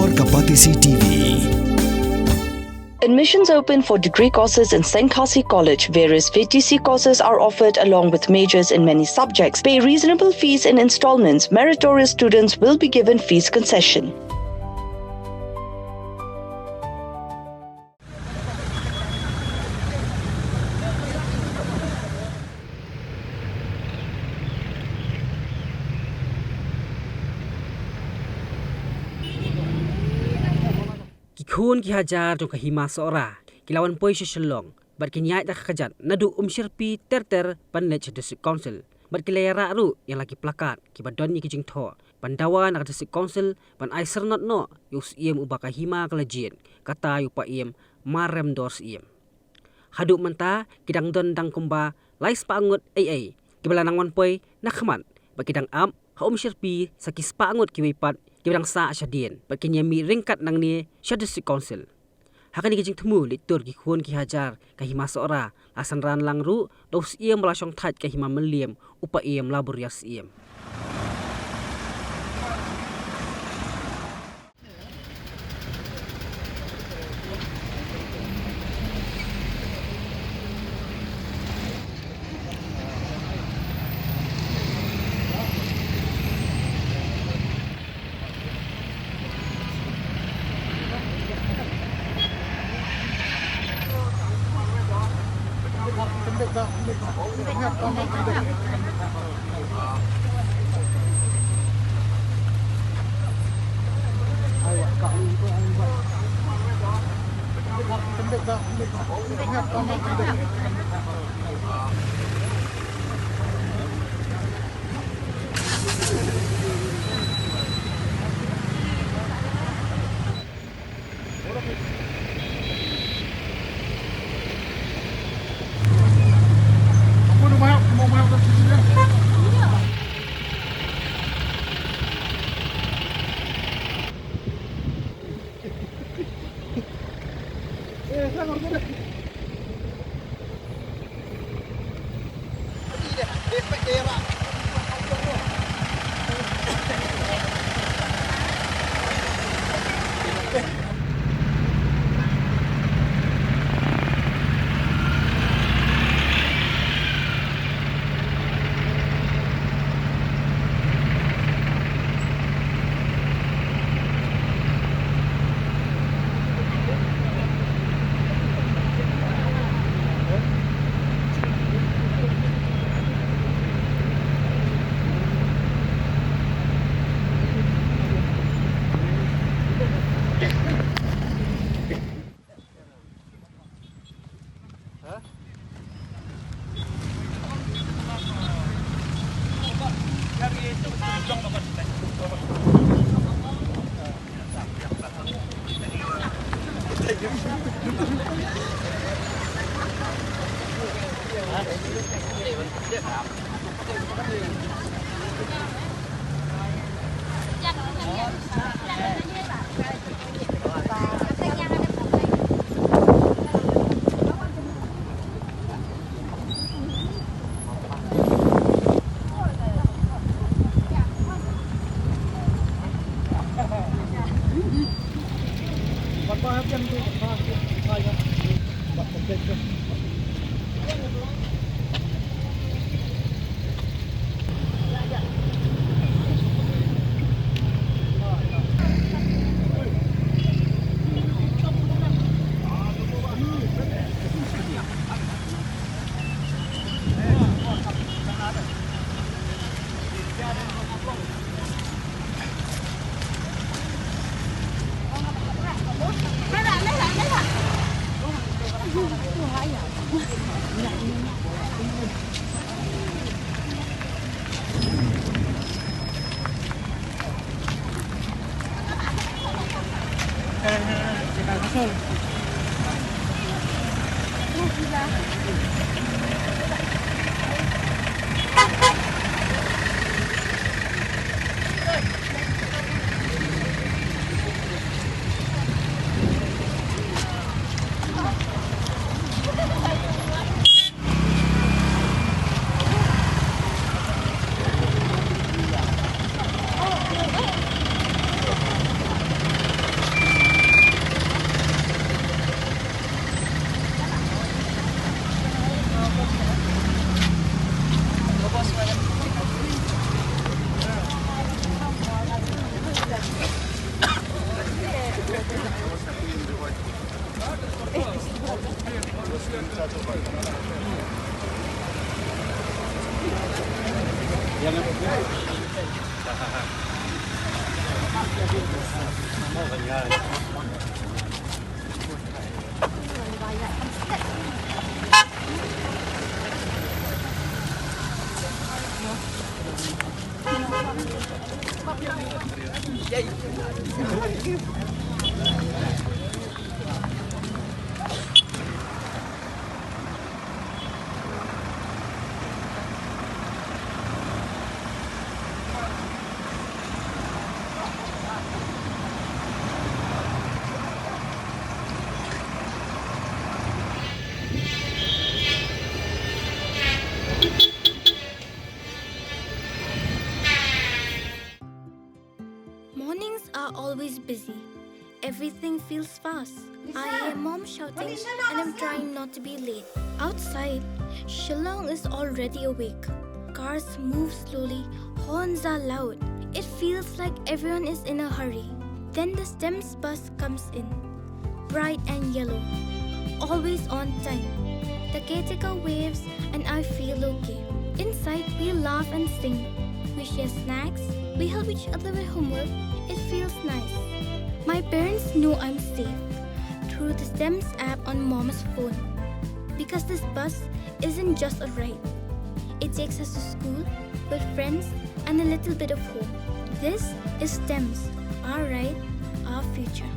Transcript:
Warga Patisi TV. Admissions open for degree courses in St. Khasi College. Various VTC courses are offered along with majors in many subjects. Pay reasonable fees in installments. Meritorious students will be given fees concession. Kun ki hajar jong kahima seora kilawan poi shelong bat kinyai dak kajat nadu sirpi terter panet district council bat kilayara ru yang lagi plakat ki badon ni kijing tho pandawan ak district council pan ai sernot no yus iem ubaka hima kalajien kata yu pa iem marem dors iem haduk menta kidang don dang kumba lais paangut ai kibalanangon poi nakhman bat kidang am sirpi sakis paangut kiwipat kibang sa asyadien pakinyami ringkat nang ni district council hakani kijing temu litur ki khun ki hajar kahima seora asan ran lang ru dos iem melasong that kahima meliem upa iem labur yas iem Mornings are always busy. Everything feels fast. I hear mom shouting and I'm trying not to be late. Outside, Shillong is already awake. Cars move slowly, horns are loud. It feels like everyone is in a hurry. Then the STEMS bus comes in, bright and yellow, always on time. The caretaker waves and I feel okay. Inside, we laugh and sing. We share snacks. We help each other with homework. It feels nice. My parents know I'm safe through the STEMS app on mom's phone. Because this bus isn't just a ride. It takes us to school with friends and a little bit of hope. This is STEMS, our ride, our future.